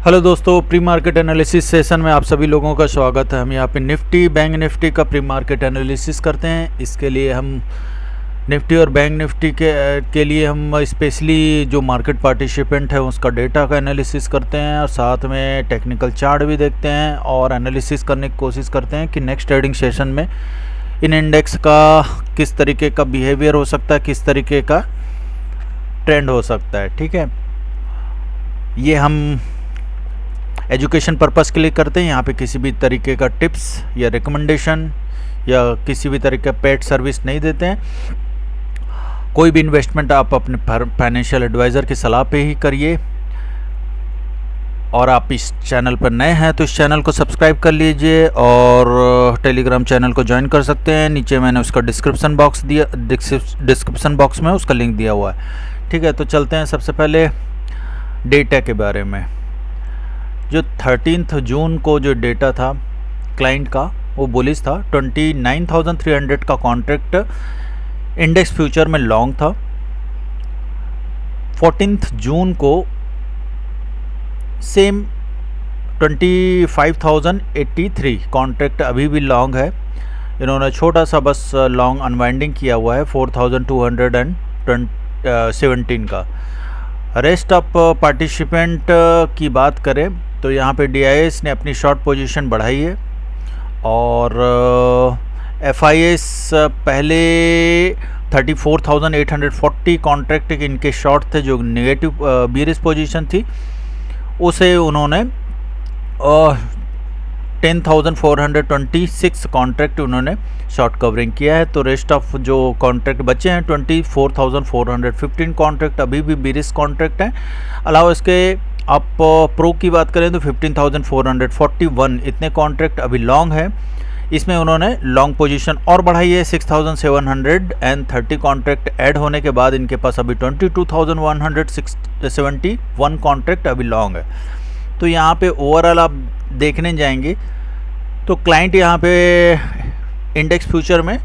Hello दोस्तों, pre market analysis session में आप सभी लोगों का स्वागत है। हम यहाँ पे निफ्टी बैंक निफ्टी का प्री मार्केट एनालिसिस करते हैं। इसके लिए हम निफ्टी और बैंक निफ्टी के लिए हम स्पेशली जो मार्केट पार्टिसिपेंट है उसका डेटा का एनालिसिस करते हैं और साथ में टेक्निकल चार्ट भी देखते हैं और एनालिसिस करने की कोशिश करते हैं कि नेक्स्ट ट्रेडिंग सेशन में इन इंडेक्स का किस तरीके का बिहेवियर हो सकता है, किस तरीके का ट्रेंड हो सकता है। ठीक है, ये हम एजुकेशन पर्पस के लिए करते हैं। यहाँ पे किसी भी तरीके का टिप्स या रिकमेंडेशन या किसी भी तरीके का पेड सर्विस नहीं देते हैं। कोई भी इन्वेस्टमेंट आप अपने फाइनेंशियल एडवाइज़र की सलाह पे ही करिए। और आप इस चैनल पर नए हैं तो इस चैनल को सब्सक्राइब कर लीजिए और टेलीग्राम चैनल को ज्वाइन कर सकते हैं। नीचे मैंने उसका डिस्क्रिप्शन बॉक्स में उसका लिंक दिया हुआ है। ठीक है, तो चलते हैं सबसे पहले डेटा के बारे में। जो 13 जून को जो डेटा था क्लाइंट का वो बुलिश था। 29,300 का कॉन्ट्रैक्ट इंडेक्स फ्यूचर में लॉन्ग था। 14 जून को सेम 25,083 कॉन्ट्रैक्ट अभी भी लॉन्ग है। इन्होंने छोटा सा बस लॉन्ग अनवाइंडिंग किया हुआ है 4,217 का। रेस्ट ऑफ पार्टिसिपेंट की बात करें तो यहाँ पे DIS ने अपनी शॉर्ट पोजीशन बढ़ाई है और FIS पहले 34,840 कॉन्ट्रैक्ट इनके शॉर्ट थे जो नेगेटिव बीरिश पोजीशन थी, उसे उन्होंने 10,426 कॉन्ट्रैक्ट उन्होंने शॉर्ट कवरिंग किया है। तो रेस्ट ऑफ जो कॉन्ट्रैक्ट बचे हैं 24,415 कॉन्ट्रैक्ट अभी भी बीरिश कॉन्ट्रैक्ट हैं। अलावा इसके आप प्रो की बात करें तो 15,441 इतने कॉन्ट्रैक्ट अभी लॉन्ग है। इसमें उन्होंने लॉन्ग पोजीशन और बढ़ाई है। 6,730 कॉन्ट्रैक्ट ऐड होने के बाद इनके पास अभी 22,171 कॉन्ट्रैक्ट अभी लॉन्ग है। तो यहाँ पे ओवरऑल आप देखने जाएंगे तो क्लाइंट यहाँ पे इंडेक्स फ्यूचर में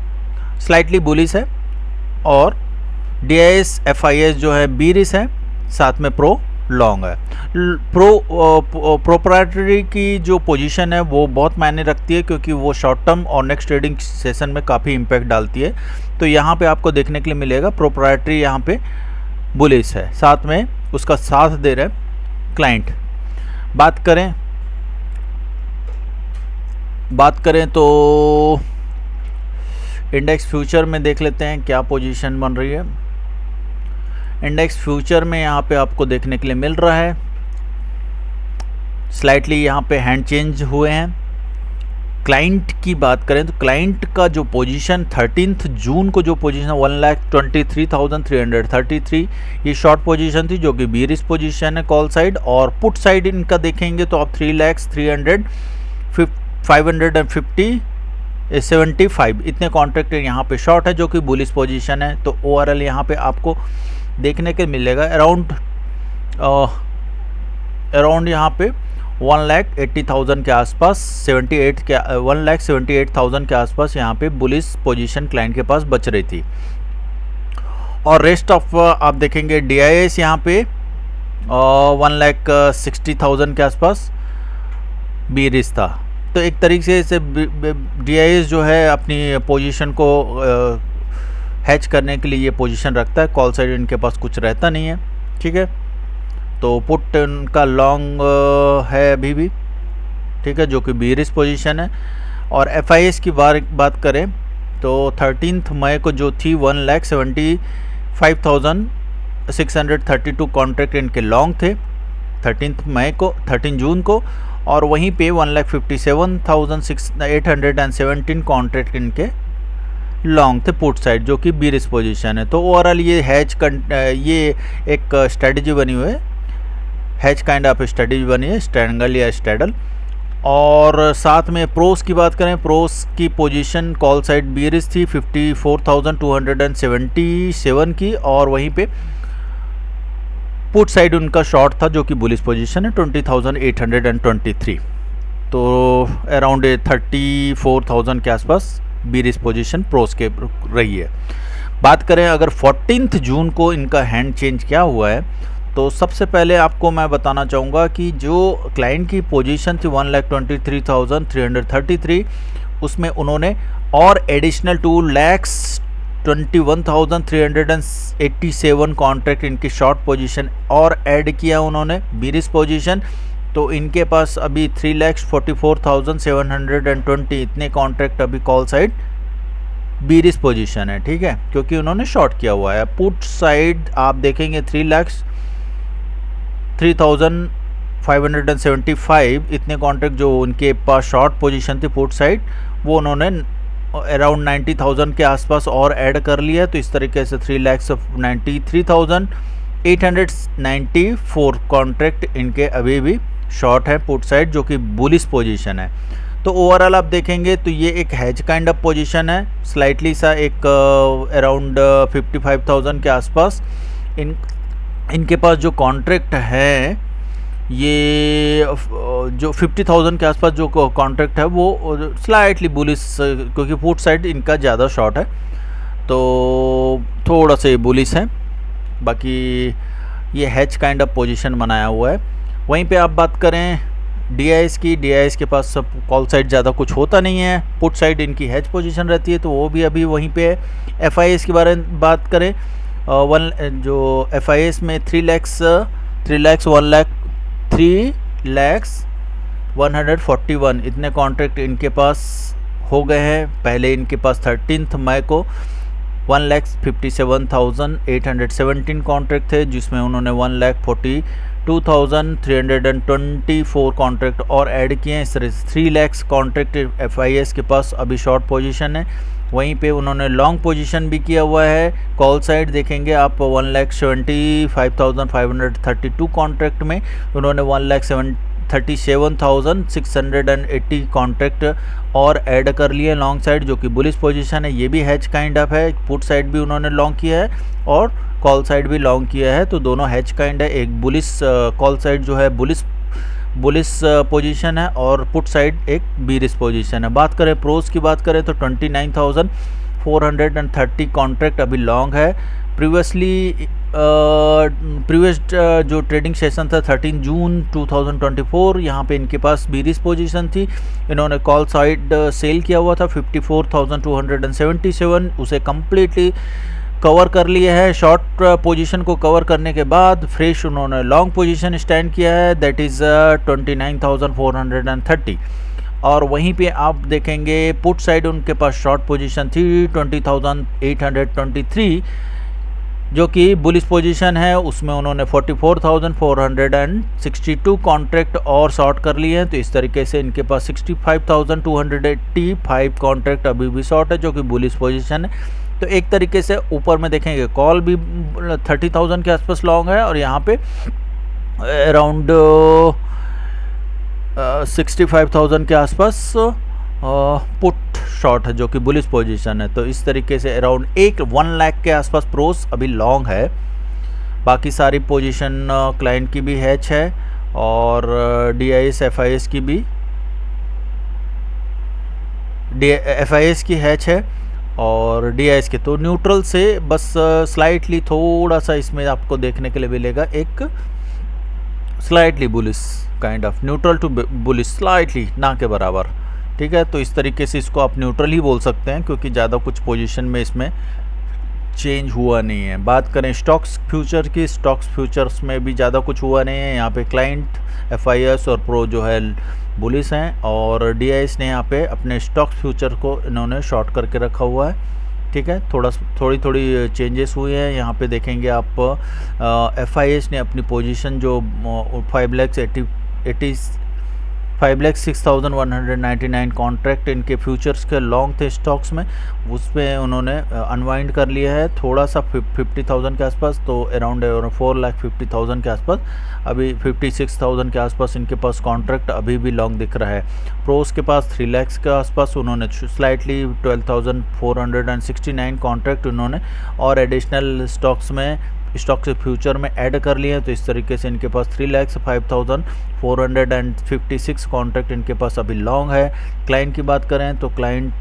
स्लाइटली बुलिश है और DIS FIS जो है बीरिश है, साथ में प्रो लॉन्ग है। प्रोप्राइटरी की जो पोजीशन है वो बहुत मायने रखती है क्योंकि वो शॉर्ट टर्म और नेक्स्ट ट्रेडिंग सेशन में काफ़ी इम्पैक्ट डालती है। तो यहाँ पे आपको देखने के लिए मिलेगा प्रोप्राइटरी यहाँ पे बुलिश है, साथ में उसका साथ दे रहा है क्लाइंट। बात करें तो इंडेक्स फ्यूचर में देख लेते हैं क्या पोजीशन बन रही है। इंडेक्स फ्यूचर में यहाँ पे आपको देखने के लिए मिल रहा है स्लाइटली यहाँ पे हैंड चेंज हुए हैं। क्लाइंट की बात करें तो क्लाइंट का जो पोजीशन 13 जून को जो पोजीशन 1,23,333 ये शॉर्ट पोजीशन थी जो कि बीरिश पोजीशन है कॉल साइड। और पुट साइड इनका देखेंगे तो आप 3,05,75 इतने कॉन्ट्रैक्ट यहाँ पे शॉर्ट है जो कि बुलिश पोजीशन है। तो ओवरऑल यहाँ पे आपको देखने के मिलेगा अराउंड यहाँ पे 1,80,000 के आसपास 1,78,000 के आसपास यहाँ पे बुलिश पोजीशन क्लाइंट के पास बच रही थी। और रेस्ट ऑफ आप देखेंगे DIS यहाँ पे 1,60,000 के आसपास बीरिश था। तो एक तरीके से DIS जो है अपनी पोजीशन को हैच करने के लिए ये पोजीशन रखता है। कॉल साइड इनके पास कुछ रहता नहीं है। ठीक है, तो पुट उनका लॉन्ग है अभी भी, ठीक है, जो कि बीरिश पोजीशन है। और FIS की बात करें तो 13 मई को जो थी 1,75,632 कॉन्ट्रैक्ट इनके लॉन्ग थे 13 जून को। और वहीं पे 1,57,817 कॉन्ट्रैक्ट इनके लॉन्ग थे पुट साइड जो कि बीरिश पोजीशन है। तो ओवरऑल ये ये एक स्ट्रेटजी बनी हुई है, हैच काइंड ऑफ स्ट्रेटजी बनी है, स्ट्रैंगल या स्ट्रैडल। और साथ में प्रोस की बात करें, प्रोस की पोजीशन कॉल साइड बीरिश थी 54,277 की। और वहीं पे पुट साइड उनका शॉर्ट था जो कि बुलिश पोजीशन है 20,823। तो अराउंड 34,000 के आसपास बीरिश पोजीशन प्रोस के रही है। बात करें अगर 14 जून को इनका हैंड चेंज क्या हुआ है तो सबसे पहले आपको मैं बताना चाहूँगा कि जो क्लाइंट की पोजीशन थी 1,23,333, उसमें उन्होंने और एडिशनल 2,21,387 कॉन्ट्रैक्ट इनकी शॉर्ट पोजीशन और ऐड किया उन्होंने बीरिस पोजीशन। तो इनके पास अभी 3,44,720 इतने कॉन्ट्रैक्ट अभी कॉल साइड बीरिस पोजीशन है, ठीक है, क्योंकि उन्होंने शॉर्ट किया हुआ है। पुट साइड आप देखेंगे 3,03,575 इतने कॉन्ट्रैक्ट जो उनके पास शॉर्ट पोजीशन थी पुट साइड, वो उन्होंने अराउंड 90,000 के आसपास और ऐड कर लिया। तो इस तरीके से 3,93,894 कॉन्ट्रैक्ट इनके अभी भी शॉर्ट है पुट साइड, जो कि बुलिश पोजीशन है। तो ओवरऑल आप देखेंगे तो ये एक हैज काइंड ऑफ पोजीशन है, स्लाइटली सा एक अराउंड 55,000 के आसपास इनके पास जो कॉन्ट्रैक्ट है, ये जो 50,000 के आसपास जो कॉन्ट्रैक्ट है वो स्लाइटली बुलिश, क्योंकि पुट साइड इनका ज़्यादा शॉर्ट है तो थोड़ा सा बुलिश है। बाकी ये हैज काइंड ऑफ पोजीशन बनाया हुआ है। वहीं पे आप बात करें DIS की, DIS के पास सब कॉल साइड ज़्यादा कुछ होता नहीं है, पुट साइड इनकी हैज पोजीशन रहती है, तो वो भी अभी वहीं पे है। FIS के बारे में बात करें, जो FIS में 3,141 इतने कॉन्ट्रैक्ट इनके पास हो गए हैं। पहले इनके पास 13 मई को 1,57,817 कॉन्ट्रैक्ट थे, जिसमें उन्होंने 1,42,324 कॉन्ट्रैक्ट और ऐड किए हैं। इस तरह 3 लाख कॉन्ट्रैक्ट FIS के पास अभी शॉर्ट पोजीशन है। वहीं पे उन्होंने लॉन्ग पोजीशन भी किया हुआ है। कॉल साइड देखेंगे आप 1,75,532 कॉन्ट्रैक्ट में उन्होंने 1,37,680 कॉन्ट्रैक्ट और ऐड कर लिए लॉन्ग साइड, जो कि बुलिश पोजीशन है। ये भी हैज काइंड ऑफ है, पुट साइड भी उन्होंने लॉन्ग किया है और कॉल साइड भी लॉन्ग किया है, तो दोनों हैज काइंड है। एक बुलिश कॉल साइड जो है बुलिश पोजीशन है और पुट साइड एक बीरिश पोजीशन है। बात करें प्रोज की, बात करें तो 29,430 कॉन्ट्रैक्ट अभी लॉन्ग है। प्रीवियस जो ट्रेडिंग सेशन था 13 जून 2024, यहाँ पे इनके पास बीरिश पोजीशन थी। इन्होंने कॉल साइड सेल किया हुआ था 54,277, उसे कम्प्लीटली कवर कर लिया है। शॉर्ट पोजीशन को कवर करने के बाद फ्रेश उन्होंने लॉन्ग पोजीशन स्टैंड किया है, दैट इज़ 29,430। और वहीं पे आप देखेंगे पुट साइड उनके पास शॉर्ट पोजीशन थी 20,823, जो कि बुलिश पोजीशन है, उसमें उन्होंने 44,462 कॉन्ट्रैक्ट और शॉर्ट कर लिए हैं। तो इस तरीके से इनके पास 65,285 कॉन्ट्रैक्ट अभी भी शॉर्ट है, जो कि बुलिश पोजीशन है। तो एक तरीके से ऊपर में देखेंगे कॉल भी 30,000 के आसपास लॉन्ग है और यहाँ पे अराउंड 65,000 के आसपास पुट शॉर्ट है, जो कि बुलिश पोजीशन है। तो इस तरीके से अराउंड 1 लाख के आसपास प्रोस अभी लॉन्ग है। बाकी सारी पोजीशन क्लाइंट की भी हैच है और DIS FIS की भी FIS की हैच है और DIS के तो न्यूट्रल से बस स्लाइटली थोड़ा सा इसमें आपको देखने के लिए मिलेगा, एक slightly bullish kind of, neutral to bullish slightly, ना के बराबर, ठीक है। तो इस तरीके से इसको आप न्यूट्रल ही बोल सकते हैं, क्योंकि ज़्यादा कुछ पोजीशन में इसमें चेंज हुआ नहीं है। बात करें स्टॉक्स फ्यूचर की, स्टॉक्स फ्यूचर्स में भी ज़्यादा कुछ हुआ नहीं है। यहाँ पे क्लाइंट FIS और प्रो जो है बुलिश हैं और DIS ने यहाँ पे अपने स्टॉक्स फ्यूचर को इन्होंने शॉर्ट करके रखा हुआ है, ठीक है। थोड़ी चेंजेस हुए हैं। यहाँ पे देखेंगे आप FIS ने अपनी पोजीशन जो 5,06,199 कॉन्ट्रैक्ट इनके फ्यूचर्स के लॉन्ग थे स्टॉक्स में, उसमें उन्होंने अनवाइंड कर लिया है थोड़ा सा 50,000 के आसपास, तो अराउंड 4,50,000 के आसपास, अभी 56,000 के आसपास इनके पास कॉन्ट्रैक्ट अभी भी लॉन्ग दिख रहा है। प्रोस के पास 3 लाख के आसपास उन्होंने स्लाइटली 12,469 कॉन्ट्रैक्ट उन्होंने और एडिशनल स्टॉक्स के फ्यूचर में ऐड कर लिए हैं। तो इस तरीके से इनके पास 3,05,456 कॉन्ट्रैक्ट इनके पास अभी लॉन्ग है। क्लाइंट की बात करें तो क्लाइंट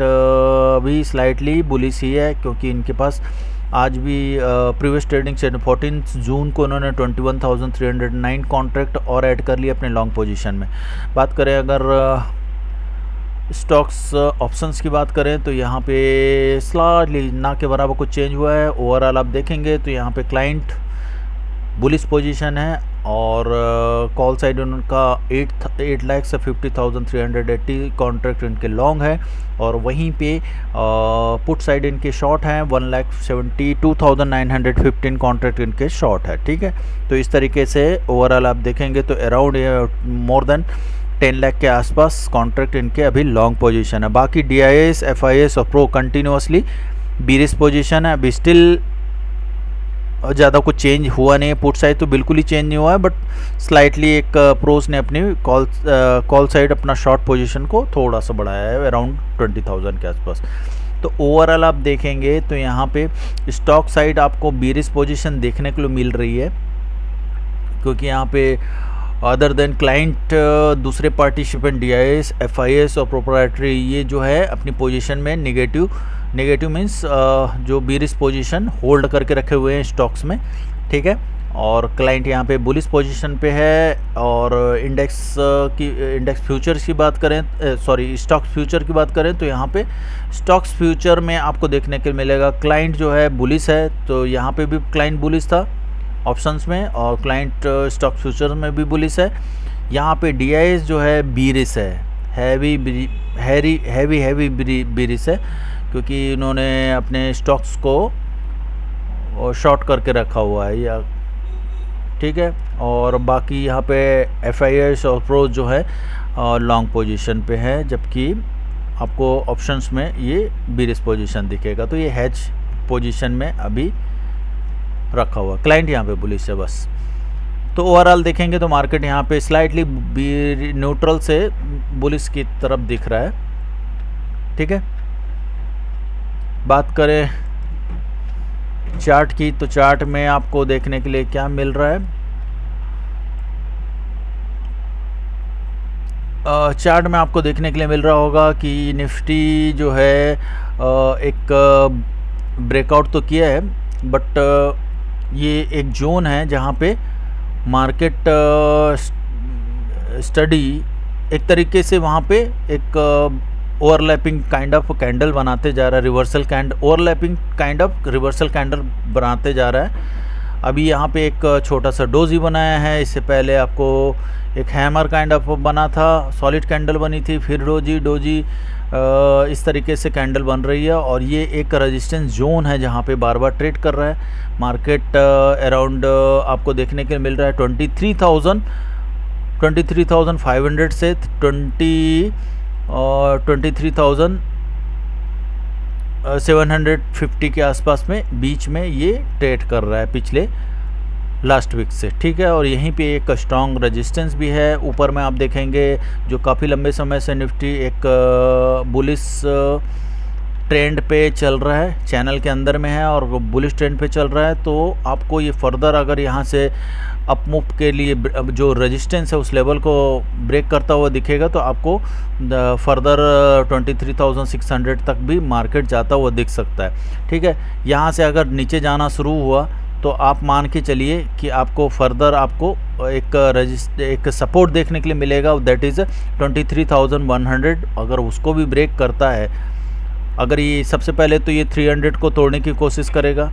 भी स्लाइटली बुलिश ही है, क्योंकि इनके पास आज भी प्रीवियस ट्रेडिंग से 14 जून को उन्होंने 21,309 कॉन्ट्रैक्ट और ऐड कर लिए अपने लॉन्ग पोजीशन में। बात करें अगर स्टॉक्स ऑप्शंस की बात करें तो यहाँ पे स्लाइटली ना के बराबर कुछ चेंज हुआ है। ओवरऑल आप देखेंगे तो यहाँ पे क्लाइंट बुलिश पोजीशन है और कॉल साइड उनका 8,50,380 कॉन्ट्रैक्ट इनके लॉन्ग है और वहीं पे पुट साइड इनके शॉर्ट हैं 1,72,915 कॉन्ट्रैक्ट इनके शॉर्ट है। ठीक है, तो इस तरीके से ओवरऑल आप देखेंगे तो अराउंड मोर देन 10 लाख के आसपास कॉन्ट्रैक्ट इनके अभी लॉन्ग पोजीशन है। बाकी DIS, FIS और प्रो कंटिन्यूसली बीरिश पोजीशन है। अभी स्टिल ज़्यादा कुछ चेंज हुआ नहीं है। पुट साइड तो बिल्कुल ही चेंज नहीं हुआ है, बट स्लाइटली एक प्रोस ने अपनी कॉल साइड अपना शॉर्ट पोजीशन को थोड़ा सा बढ़ाया है अराउंड 20,000 के आसपास। तो ओवरऑल आप देखेंगे तो यहाँ पे स्टॉक साइड आपको बीरिश पोजीशन देखने को मिल रही है, क्योंकि यहाँ पे अदर देन क्लाइंट दूसरे पार्टिसिपेंट DIS, FIS और प्रोप्राइटरी ये जो है अपनी पोजीशन में नेगेटिव मीन्स जो बीरिश पोजीशन होल्ड करके रखे हुए हैं स्टॉक्स में। ठीक है, और क्लाइंट यहाँ पे बुलिश पोजीशन पे है। और इंडेक्स फ्यूचर्स की बात करें, स्टॉक्स फ्यूचर की बात करें तो यहाँ पे स्टॉक्स फ्यूचर में आपको देखने को मिलेगा क्लाइंट जो है बुलिश है, तो यहाँ पे भी क्लाइंट बुलिश था ऑप्शंस में और क्लाइंट स्टॉक फ्यूचर में भी बुलिश है। यहाँ पे DIS जो है बीरिश है, हैवी बीरिश है, क्योंकि इन्होंने अपने स्टॉक्स को शॉर्ट करके रखा हुआ है या ठीक है। और बाकी यहाँ पे FIS और प्रो जो है लॉन्ग पोजीशन पे है, जबकि आपको ऑप्शंस में ये बीरिश पोजीशन दिखेगा। तो ये हैज पोजीशन में अभी रखा हुआ, क्लाइंट यहाँ पे बुलिश है बस। तो ओवरऑल देखेंगे तो मार्केट यहाँ पे स्लाइटली न्यूट्रल से बुलिश की तरफ दिख रहा है। ठीक है, बात करें चार्ट की तो चार्ट में आपको देखने के लिए क्या मिल रहा है। चार्ट में आपको देखने के लिए मिल रहा होगा कि निफ्टी जो है एक ब्रेकआउट तो किया है, बट ये एक जोन है जहाँ पे मार्केट स्टडी एक तरीके से वहाँ पे एक ओवरलैपिंग काइंड ऑफ कैंडल बनाते जा रहा है, रिवर्सल कैंडल बनाते जा रहा है। अभी यहाँ पे एक छोटा सा डोजी बनाया है, इससे पहले आपको एक हैमर काइंड ऑफ बना था, सॉलिड कैंडल बनी थी, फिर डोजी इस तरीके से कैंडल बन रही है। और ये एक रेजिस्टेंस जोन है जहाँ पे बार बार ट्रेड कर रहा है मार्केट। अराउंड आपको देखने के लिए मिल रहा है 23,500 से 23,750 के आसपास में बीच में ये ट्रेड कर रहा है पिछले लास्ट वीक से। ठीक है, और यहीं पे एक स्ट्रॉन्ग रेजिस्टेंस भी है। ऊपर में आप देखेंगे जो काफ़ी लंबे समय से निफ्टी एक बुलिश ट्रेंड पे चल रहा है, चैनल के अंदर में है और बुलिश ट्रेंड पे चल रहा है। तो आपको ये फर्दर अगर यहाँ से अपमूव के लिए जो रेजिस्टेंस है उस लेवल को ब्रेक करता हुआ दिखेगा तो आपको फर्दर 23,600 तक भी मार्केट जाता हुआ दिख सकता है। ठीक है, यहाँ से अगर नीचे जाना शुरू हुआ तो आप मान के चलिए कि आपको फर्दर आपको एक सपोर्ट देखने के लिए मिलेगा, दैट इज़ 23,100। अगर उसको भी ब्रेक करता है, अगर ये सबसे पहले तो ये 300 को तोड़ने की कोशिश करेगा,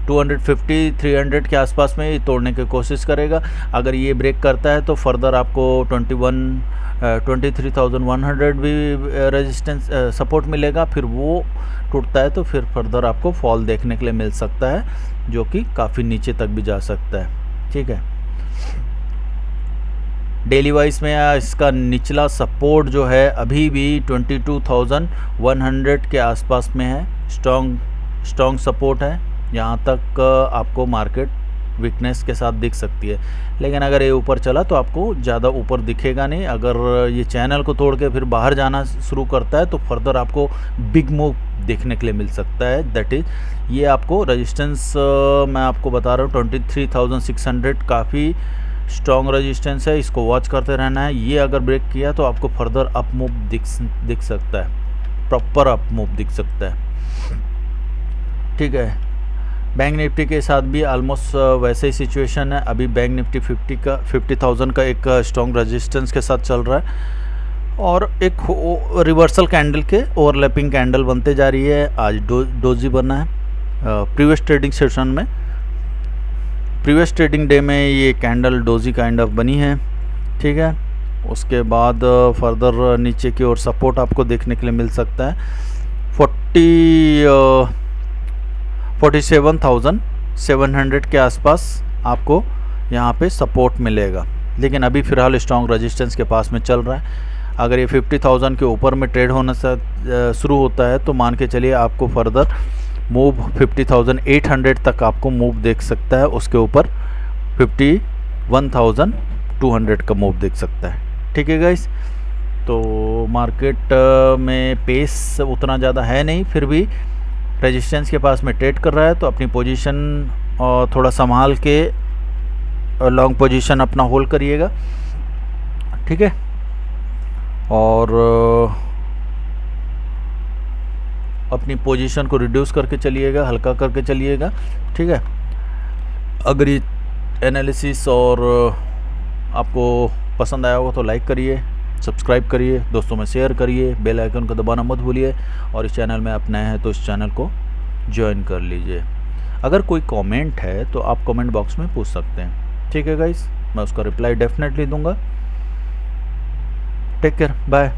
250-300 के आसपास में ये तोड़ने की कोशिश करेगा। अगर ये ब्रेक करता है तो फर्दर आपको 23,100 भी रेजिस्टेंस सपोर्ट मिलेगा। फिर वो टूटता है तो फिर फर्दर आपको फॉल देखने के लिए मिल सकता है, जो कि काफ़ी नीचे तक भी जा सकता है। ठीक है, डेली वाइज में इसका निचला सपोर्ट जो है अभी भी 22,100 के आसपास में है, स्ट्रॉन्ग सपोर्ट है। यहाँ तक आपको मार्केट वीकनेस के साथ दिख सकती है, लेकिन अगर ये ऊपर चला तो आपको ज़्यादा ऊपर दिखेगा नहीं। अगर ये चैनल को तोड़ के फिर बाहर जाना शुरू करता है तो फर्दर आपको बिग मूव देखने के लिए मिल सकता है। दैट इज़ ये आपको रेजिस्टेंस मैं आपको बता रहा हूँ 23,600 काफ़ी स्ट्रॉन्ग रेजिस्टेंस है, इसको वॉच करते रहना है। ये अगर ब्रेक किया तो आपको फर्दर अप मूव दिख सकता है, प्रॉपर अप मूव दिख सकता है। ठीक है, बैंक निफ्टी के साथ भी ऑलमोस्ट वैसे ही सिचुएशन है। अभी बैंक निफ्टी 50,000 का एक स्ट्रॉन्ग रेजिस्टेंस के साथ चल रहा है और एक रिवर्सल कैंडल के ओवरलैपिंग कैंडल बनते जा रही है। आज डोजी बना है प्रीवियस ट्रेडिंग सेशन में, प्रीवियस ट्रेडिंग डे में ये कैंडल डोजी काइंड ऑफ बनी है, ठीक है। उसके बाद फर्दर नीचे की ओर सपोर्ट आपको देखने के लिए मिल सकता है 47,700 के आसपास आपको यहाँ पे सपोर्ट मिलेगा, लेकिन अभी फ़िलहाल स्ट्रॉन्ग रेजिस्टेंस के पास में चल रहा है। अगर ये 50,000 के ऊपर में ट्रेड होना शुरू होता है तो मान के चलिए आपको फर्दर मूव 50,800 तक आपको मूव देख सकता है, उसके ऊपर 51,200 का मूव देख सकता है, ठीक है गाइस। तो मार्केट में पेस उतना ज़्यादा है नहीं, फिर भी रेजिस्टेंस के पास में ट्रेड कर रहा है, तो अपनी पोजीशन थोड़ा संभाल के लॉन्ग पोजीशन अपना होल्ड करिएगा, ठीक है। और अपनी पोजीशन को रिड्यूस करके चलिएगा, हल्का करके चलिएगा, ठीक है। अगर ये एनालिसिस और आपको पसंद आया होगा तो लाइक करिए, सब्सक्राइब करिए, दोस्तों में शेयर करिए, बेल आइकन को दबाना मत भूलिए, और इस चैनल में आप नए हैं तो इस चैनल को ज्वाइन कर लीजिए। अगर कोई कमेंट है तो आप कमेंट बॉक्स में पूछ सकते हैं, ठीक है गाइस, मैं उसका रिप्लाई डेफिनेटली दूंगा। Take care, bye.